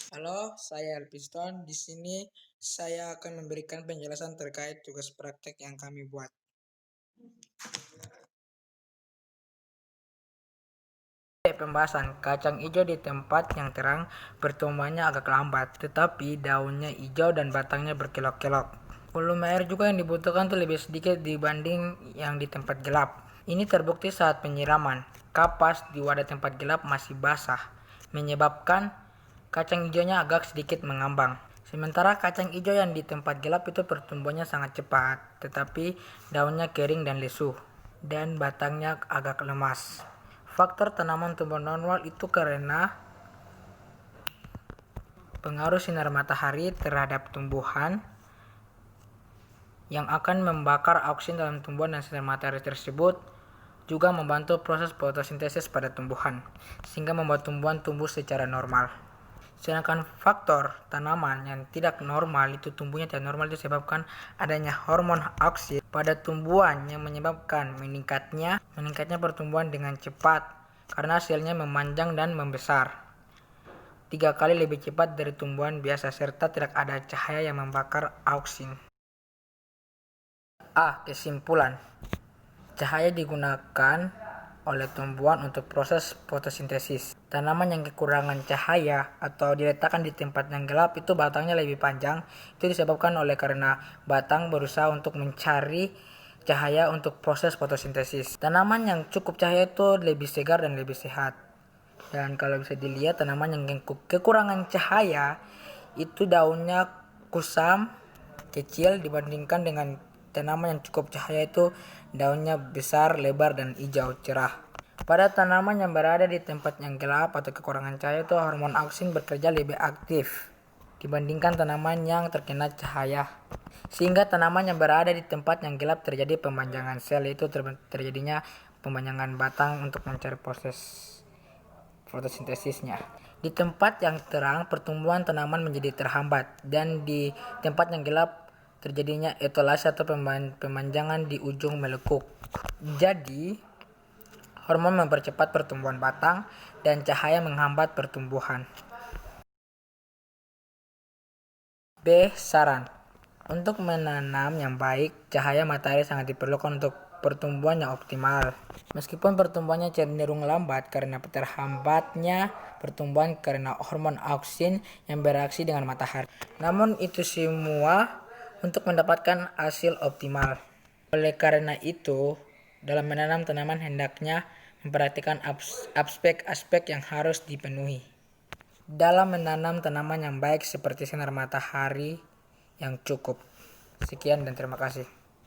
Halo, saya Elpiston. Di sini saya akan memberikan penjelasan terkait tugas praktek yang kami buat. Pembahasan kacang hijau di tempat yang terang pertumbuhannya agak lambat, tetapi daunnya hijau dan batangnya berkelok-kelok. Volume air juga yang dibutuhkan tuh lebih sedikit dibanding yang di tempat gelap. Ini terbukti saat penyiraman. Kapas di wadah tempat gelap masih basah, menyebabkan kacang hijaunya agak sedikit mengambang. Sementara kacang hijau yang di tempat gelap itu pertumbuhannya sangat cepat, tetapi daunnya kering dan lesu, dan batangnya agak lemas. Faktor tanaman tumbuh normal itu karena pengaruh sinar matahari terhadap tumbuhan yang akan membakar oksin dalam tumbuhan, dan sinar matahari tersebut juga membantu proses fotosintesis pada tumbuhan, sehingga membuat tumbuhan tumbuh secara normal. Sedangkan faktor tanaman yang tidak normal itu tumbuhnya tidak normal itu disebabkan adanya hormon oksid pada tumbuhan yang menyebabkan meningkatnya pertumbuhan dengan cepat karena selnya memanjang dan membesar 3 kali lebih cepat dari tumbuhan biasa, serta tidak ada cahaya yang membakar oksin. Kesimpulan. Cahaya digunakan oleh tumbuhan untuk proses fotosintesis. Tanaman yang kekurangan cahaya atau diletakkan di tempat yang gelap itu batangnya lebih panjang. Itu disebabkan oleh karena batang berusaha untuk mencari cahaya untuk proses fotosintesis. Tanaman yang cukup cahaya itu lebih segar dan lebih sehat. Dan kalau bisa dilihat, tanaman yang kekurangan cahaya itu daunnya kusam, kecil, dibandingkan dengan tanaman yang cukup cahaya itu daunnya besar, lebar, dan hijau cerah. Pada tanaman yang berada di tempat yang gelap atau kekurangan cahaya itu hormon oksin bekerja lebih aktif dibandingkan tanaman yang terkena cahaya, sehingga tanaman yang berada di tempat yang gelap terjadi pemanjangan sel, itu terjadinya pemanjangan batang untuk mencari proses fotosintesisnya. Di tempat yang terang pertumbuhan tanaman menjadi terhambat, dan di tempat yang gelap terjadinya etolase atau pemanjangan di ujung melekuk. Jadi, hormon mempercepat pertumbuhan batang dan cahaya menghambat pertumbuhan. Saran. Untuk menanam yang baik, cahaya matahari sangat diperlukan untuk pertumbuhan yang optimal. Meskipun pertumbuhannya cenderung lambat karena terhambatnya pertumbuhan karena hormon oksin yang bereaksi dengan matahari. Namun itu semua untuk mendapatkan hasil optimal. Oleh karena itu, dalam menanam tanaman hendaknya memperhatikan aspek-aspek yang harus dipenuhi dalam menanam tanaman yang baik, seperti sinar matahari yang cukup. Sekian dan terima kasih.